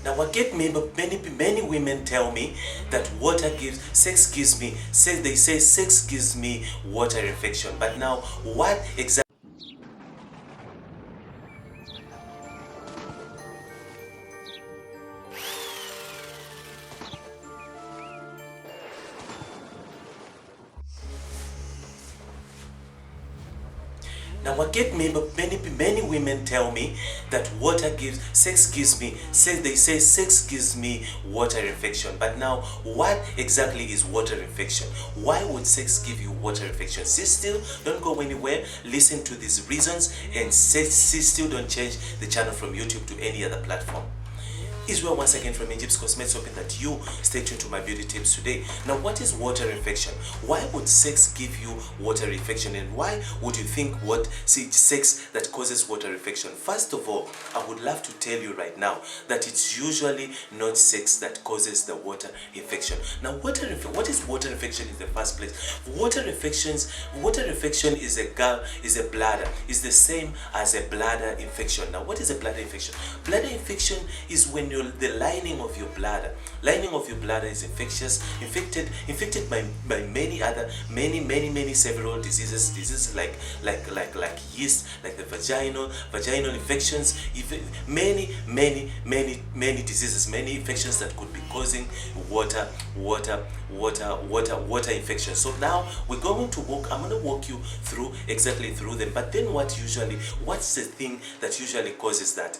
Now I get many women tell me that sex gives me, they say sex gives me water infection. But now what exactly? Now I get many women tell me that sex gives me, they say sex gives me water infection. But now what exactly is water infection? Why would sex give you water infection? Still don't go anywhere, listen to these reasons, and still don't change the channel from YouTube to any other platform. Israel once again from Egypt's Cosmetics, hoping that you stay tuned to my beauty tips today. Now, what is water infection? Why would sex give you water infection, and why would you think sex that causes water infection? First of all, I would love to tell you right now that it's usually not sex that causes the water infection. Now, what is water infection in the first place? Water infection is a bladder. Is the same as a bladder infection. Now, what is a bladder infection? Bladder infection is when the lining of your bladder is infected by many several diseases like yeast, like the vaginal infections, even many diseases, many infections that could be causing water infection. So now I'm going to walk you through them. But then what's the thing that usually causes that?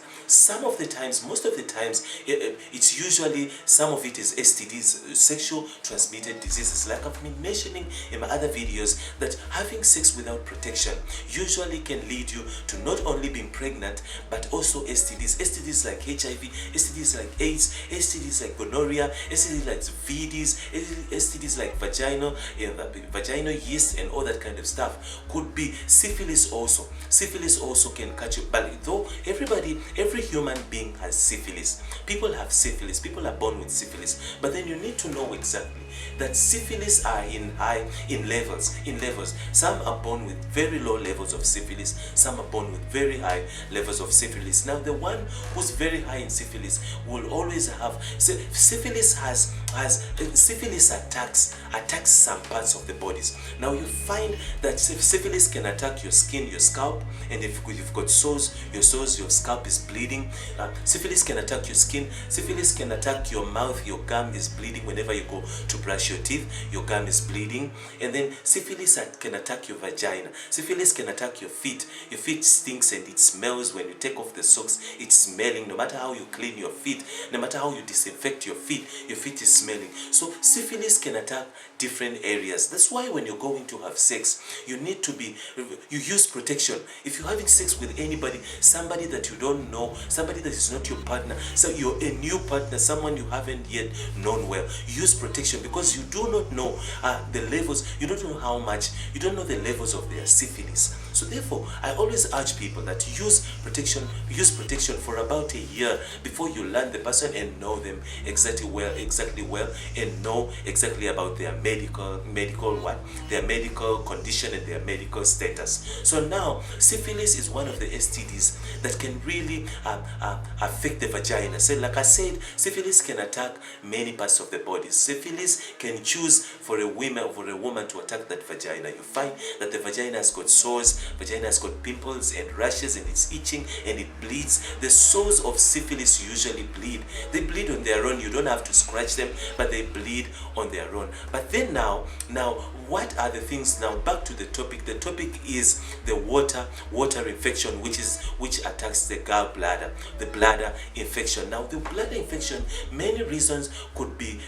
Most of the times, it's usually, some of it is STDs, sexual transmitted diseases. Like I've been mentioning in my other videos, that having sex without protection usually can lead you to not only being pregnant, but also STDs like HIV, STDs like AIDS, STDs like gonorrhea, STDs like VDs, STDs like vaginal yeast, and all that kind of stuff. Could be syphilis also. Syphilis also can catch you. But though every human being has syphilis. People have syphilis. People are born with syphilis. But then you need to know exactly that syphilis are in levels. Some are born with very low levels of syphilis. Some are born with very high levels of syphilis. Now, the one who's very high in syphilis will always have syphilis. Syphilis attacks some parts of the bodies. Now, you find that syphilis can attack your skin, your scalp, and if you've got sores, your scalp is bleeding. Syphilis can attack your skin. Syphilis can attack your mouth. Your gum is bleeding whenever you go to brush your teeth. Your gum is bleeding. And then syphilis can attack your vagina. Syphilis can attack your feet. Your feet stinks and it smells. When you take off the socks, it's smelling. No matter how you clean your feet, no matter how you disinfect your feet is smelling. So syphilis can attack different areas. That's why when you're going to have sex, you use protection. If you're having sex with anybody, somebody that you don't know, somebody that is not your partner, so you're a new partner, someone you haven't yet known well, use protection, because you do not know the levels, you don't know how much, you don't know the levels of their syphilis. So therefore, I always urge people that use protection for about a year before you learn the person and know them exactly well, and know exactly about their medical condition and their medical status. So now, syphilis is one of the STDs that can really affect the vagina. So like I said, syphilis can attack many parts of the body. Syphilis can choose for a woman to attack that vagina. You find that the vagina has got sores, vagina has got pimples and rashes, and it's itching and it bleeds. The sores of syphilis usually bleed. They bleed on their own. You don't have to scratch them, but they bleed on their own. But then now what are the things? Now back to the topic. The topic is the water infection, which attacks the gallbladder, the bladder infection. Now the bladder infection, many reasons could be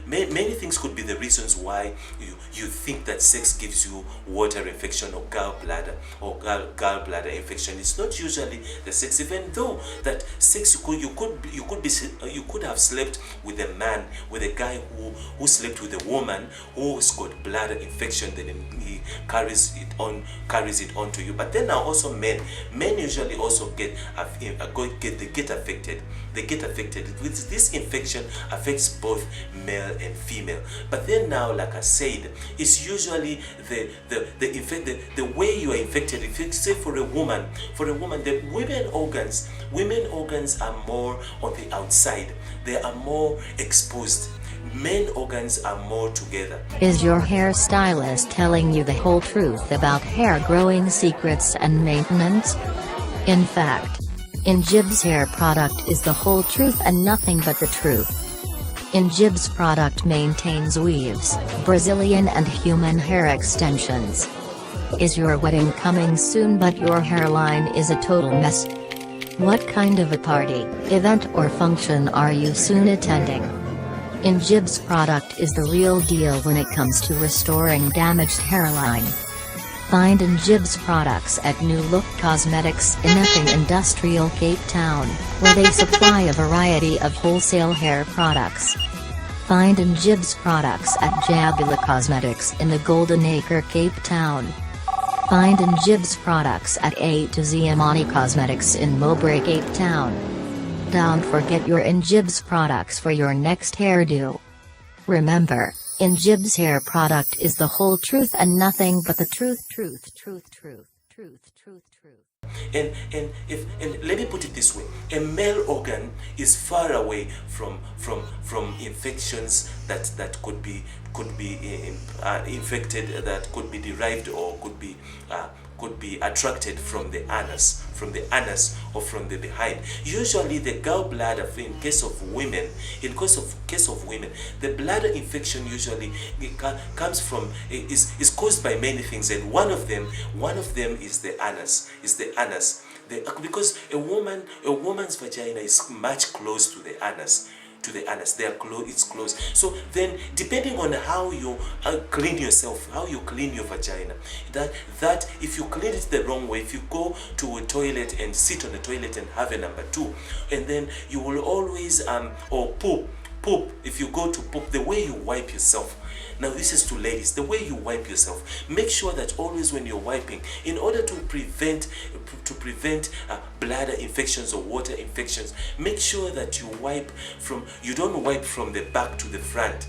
many things could be the reasons why you think that sex gives you water infection or gallbladder gallbladder infection. It's not usually the sex, even though that sex you could have slept with a man, with a guy who slept with a woman who's got bladder infection, then he carries it on to you. But then now also men usually also get affected. They get affected with this infection. Affects both male and female. But then now, like I said, it's usually the the way you are infected. If you say for a woman, the women organs are more on the outside. They are more exposed. Men organs are more together. Is your hairstylist telling you the whole truth about hair growing secrets and maintenance? In fact, Injib's hair product is the whole truth and nothing but the truth. Injib's product maintains weaves, Brazilian and human hair extensions. Is your wedding coming soon but your hairline is a total mess? What kind of a party, event or function are you soon attending? Injib's product is the real deal when it comes to restoring damaged hairline. Find Injib's products at New Look Cosmetics in Epping Industrial, Cape Town, where they supply a variety of wholesale hair products. Find Injib's products at Jabula Cosmetics in the Golden Acre, Cape Town. Find Injib's products at A to Z Amani Cosmetics in Mowbray, Cape Town. Don't forget your Injib's products for your next hairdo. Remember, Injib's hair product is the whole truth and nothing but the truth. And let me put it this way: a male organ is far away from infections that could be infected, that could be derived or could be attracted from the anus or from the behind. Usually the gallbladder, in case of women, the bladder infection usually comes from is caused by many things, and one of them is the anus. Because a woman's vagina is much close to the anus. It's close. So then, depending on how you clean yourself, how you clean your vagina, that if you clean it the wrong way, if you go to a toilet and sit on a toilet and have a number two, and then you will always or poop. If you go to poop, the way you wipe yourself. Now this is to ladies, the way you wipe yourself. Make sure that always when you're wiping, in order to prevent bladder infections or water infections, make sure that you don't wipe from the back to the front.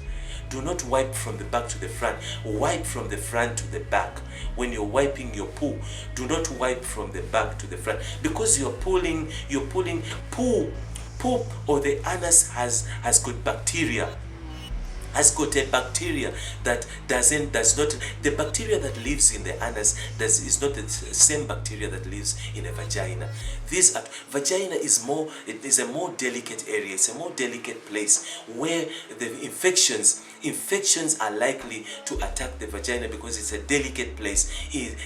Do not wipe from the back to the front. Wipe from the front to the back. When you're wiping your poo, do not wipe from the back to the front, because you're pulling poo or the anus has got bacteria. Has got a bacteria that does not, the bacteria that lives in the anus is not the same bacteria that lives in a vagina. Vagina is a more delicate area. It's a more delicate place where the infections are likely to attack the vagina, because it's a delicate place,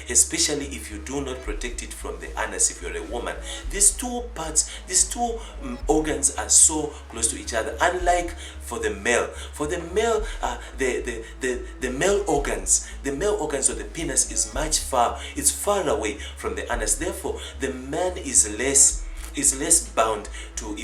especially if you do not protect it from the anus if you're a woman. These two organs are so close to each other, unlike for the male. For the male, the male organs or the penis is far away from the anus. Therefore, the man is less bound to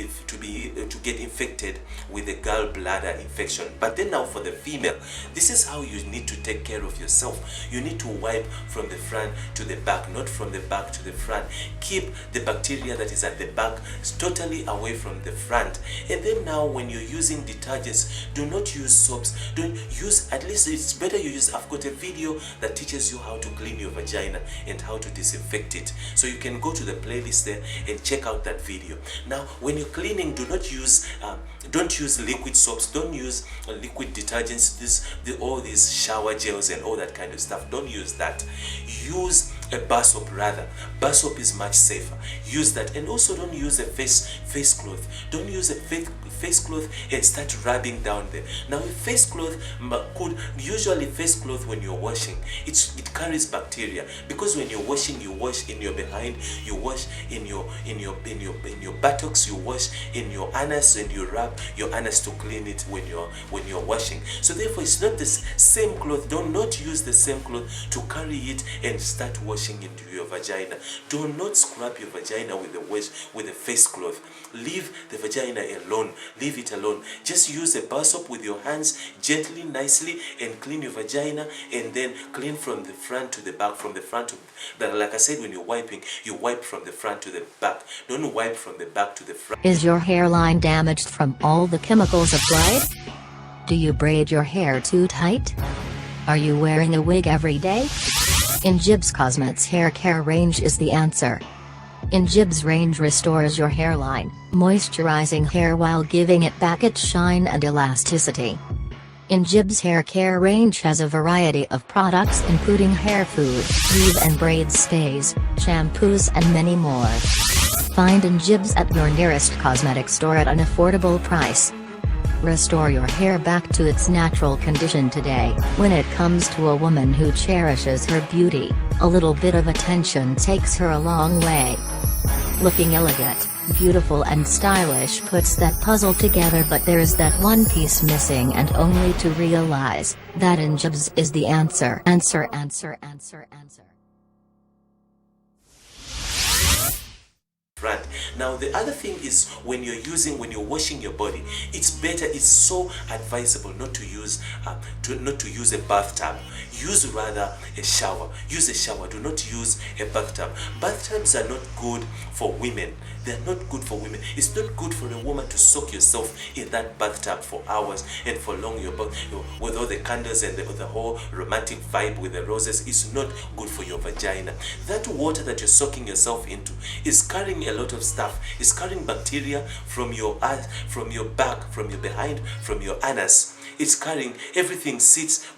get infected with the gallbladder infection. But then now for the female, this is how you need to take care of yourself. You need to wipe from the front to the back, not from the back to the front. Keep the bacteria that is at the back totally away from the front. And then now when you're using detergents, do not use soaps. Don't use, at least it's better you use, I've got a video that teaches you how to clean your vagina and how to disinfect it. So you can go to the playlist there and check out that video. Now when you're cleaning, don't use liquid soaps, don't use liquid detergents, all these shower gels and all that kind of stuff. Don't use that. Use a bar soap rather. Bar soap is much safer. Use that. And also don't use a face cloth. Don't use a face cloth and start rubbing down there. Now a face cloth face cloth when you're washing, it carries bacteria, because when you're washing, you wash in your behind, you wash in your buttocks, you wash in your anus, and you rub your anus to clean it when you're washing. So therefore it's not the same cloth. Do not use the same cloth to carry it and start washing into your vagina. Do not scrub your vagina with a face cloth. Leave the vagina alone. Leave it alone. Just use a bar soap with your hands gently, nicely, and clean your vagina, and then clean from the front to the back, from the front to the, like I said, when you're wiping, you wipe from the front to the back. Don't wipe from the back to the front. Is your hairline damaged from all the chemicals applied? Do you braid your hair too tight? Are you wearing a wig every day? In Jibs Cosmetics hair care range is the answer. In Jibs range restores your hairline, moisturizing hair while giving it back its shine and elasticity. In Jibs hair care range has a variety of products including hair food, weave and braid stays, shampoos and many more. Find in Jibs at your nearest cosmetic store at an affordable price. Restore your hair back to its natural condition today. When it comes to a woman who cherishes her beauty, a little bit of attention takes her a long way. Looking elegant, beautiful and stylish puts that puzzle together, but there's that one piece missing, and only to realize that in Jibs is the answer. Answer. Right. Now the other thing is when you're washing your body, it's so advisable not to use a bathtub. Use rather a shower. Use a shower. Do not use a bathtub. Bathtubs are not good for women. They're not good for women. It's not good for a woman to soak yourself in that bathtub for hours and for long. With all the candles and the whole romantic vibe with the roses, is not good for your vagina. That water that you're soaking yourself into is carrying a lot of stuff. It's carrying bacteria from your back, from your behind, from your anus. It's carrying everything,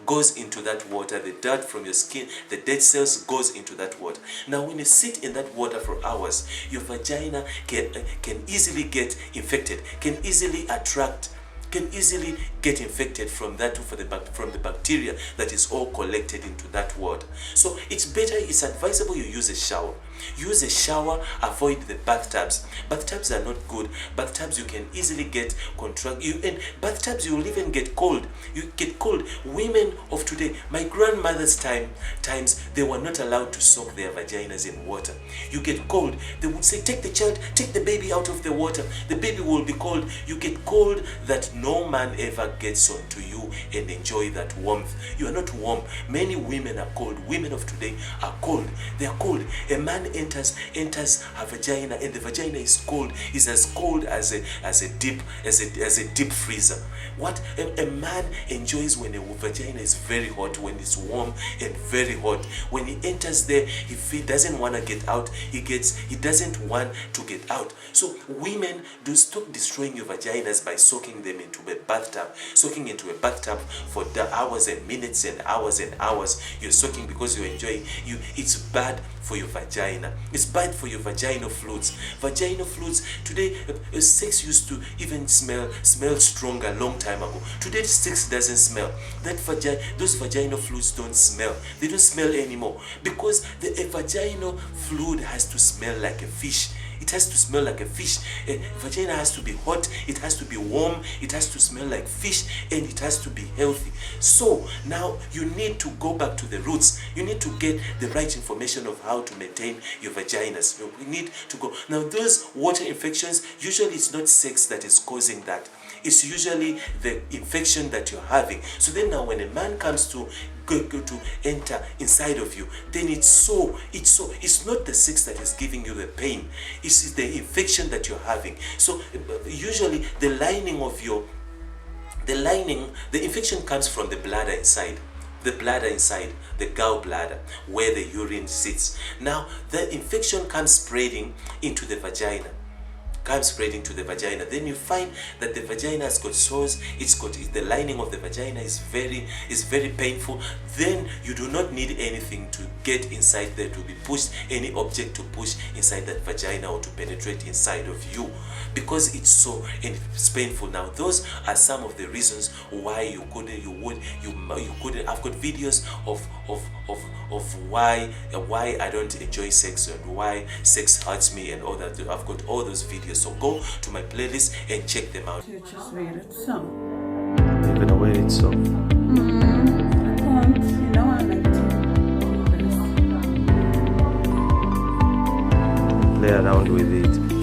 goes into that water. The dirt from your skin, the dead cells goes into that water. Now when you sit in that water for hours, your vagina can easily get infected, can easily get infected from the bacteria that is all collected into that water. So it's advisable you use a shower. Use a shower, avoid the bathtubs. Bathtubs are not good. Bathtubs you can easily get and bathtubs you will even get cold. You get cold. Women of today, my grandmother's times, they were not allowed to soak their vaginas in water. You get cold. They would say, take the baby out of the water. The baby will be cold. You get cold that no man ever gets onto you and enjoy that warmth. You are not warm. Many women are cold. Women of today are cold. They are cold. A man enters her vagina and the vagina is cold. Is as cold as a deep freezer. What a man enjoys when a vagina is very hot, when it's warm and very hot. When he enters there, if he doesn't want to get out, he doesn't want to get out. So women, do stop destroying your vaginas by soaking them into a bathtub. Soaking into a bathtub for the hours and minutes and hours and hours. You're soaking because you're enjoying. It's bad for your vagina. It's bad for your vaginal fluids. Vaginal fluids today, sex used to even smell stronger long time ago. Today sex doesn't smell. Those vaginal fluids don't smell. They don't smell anymore because the vaginal fluid has to smell like a fish. It has to smell like a fish. A vagina has to be hot, it has to be warm, it has to smell like fish, and it has to be healthy. So now you need to go back to the roots. You need to get the right information of how to maintain your vaginas. We need to go. Now those water infections, usually it's not sex that is causing that. It's usually the infection that you're having. So then now when a man comes to enter inside of you, then it's not the sex that is giving you the pain. It's the infection that you're having. So usually the infection comes from the bladder inside. The bladder inside, the gallbladder, where the urine sits. Now the infection comes spreading into the vagina. Then you find that the vagina has got sores. The lining of the vagina is very painful. Then you do not need anything to get inside there, to be pushed, any object to push inside that vagina or to penetrate inside of you, because it's so and it's painful. Now those are some of the reasons why you couldn't. I've got videos of why I don't enjoy sex and why sex hurts me and all that. I've got all those videos. So go to my playlist and check them out. You just read it some. Even the way it's so. I like to Play around with it.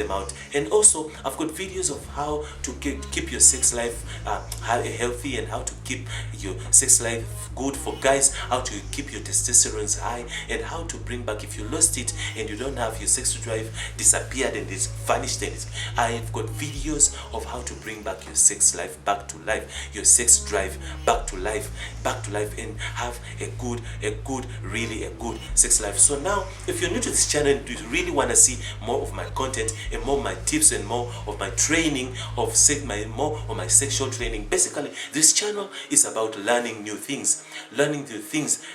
them out. And also I've got videos of how to keep your sex life healthy, and how to keep your sex life good for guys, how to keep your testosterone high, and how to bring back, if you lost it and you don't have your sex drive, disappeared and it's vanished, and I've got videos of how to bring back your sex life back to life, your sex drive back to life, and have a good really a good sex life. So now, if you're new to this channel and you really want to see more of my content and more of my tips and more of my training of more of my sexual training, basically this channel is about learning new things.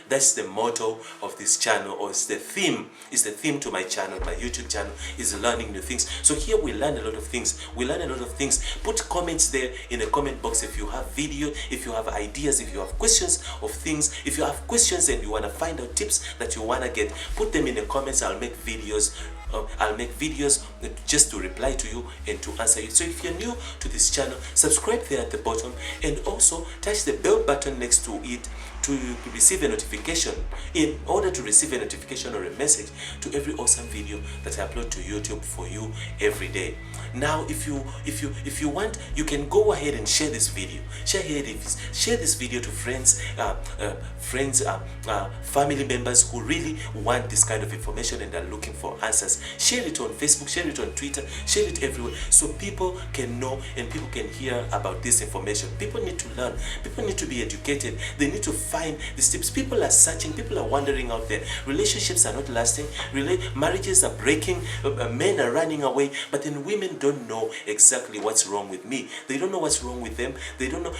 That's the motto of this channel, or it's the theme to my channel, my YouTube channel, is learning new things. So here we learn a lot of things. Put comments there in the comment box if you have video, if you have ideas, if you have questions of things, if you have questions and you want to find out tips that you want to get, put them in the comments. I'll make videos just to reply to you and to answer you. So if you're new to this channel, subscribe there at the bottom, and also touch the bell button next to it to receive a notification, in order to receive a notification or a message to every awesome video that I upload to YouTube for you every day. Now if you want, you can go ahead and share this video. Share this video to friends, family members who really want this kind of information and are looking for answers. Share it on Facebook, share it on Twitter, share it everywhere, so people can know and people can hear about this information. People need to learn, people need to be educated, they need to find these tips. People are searching, people are wandering out there. Relationships are not lasting, marriages are breaking, men are running away, but then women don't know exactly what's wrong with me. They don't know what's wrong with them. They don't know.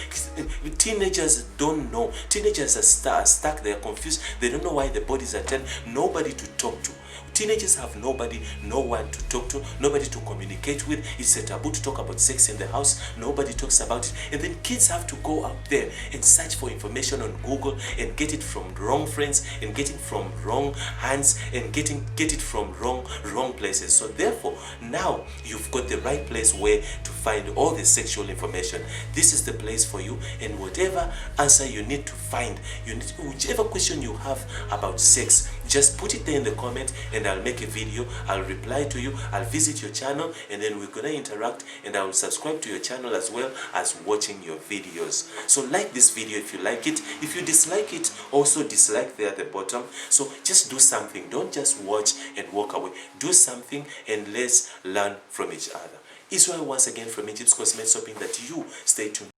Teenagers don't know. Teenagers are stuck, they are confused, they don't know why the bodies are turned. Nobody to talk to. Teenagers have no one to talk to, nobody to communicate with. It's a taboo to talk about sex in the house. Nobody talks about it. And then kids have to go out there and search for information on Google and get it from wrong friends and get it from wrong hands and get it from wrong places. So therefore, now you've got the right place where to find all the sexual information. This is the place for you, and whatever answer you need to find, whichever question you have about sex, just put it there in the comment and I'll make a video, I'll reply to you, I'll visit your channel, and then we're gonna interact, and I will subscribe to your channel as well as watching your videos. So like this video if you like it. If you dislike it, also dislike there at the bottom. So just do something, don't just watch and walk away. Do something and let's learn from each other. Israel once again from Egypt's Cosmetics, hoping that you stay tuned.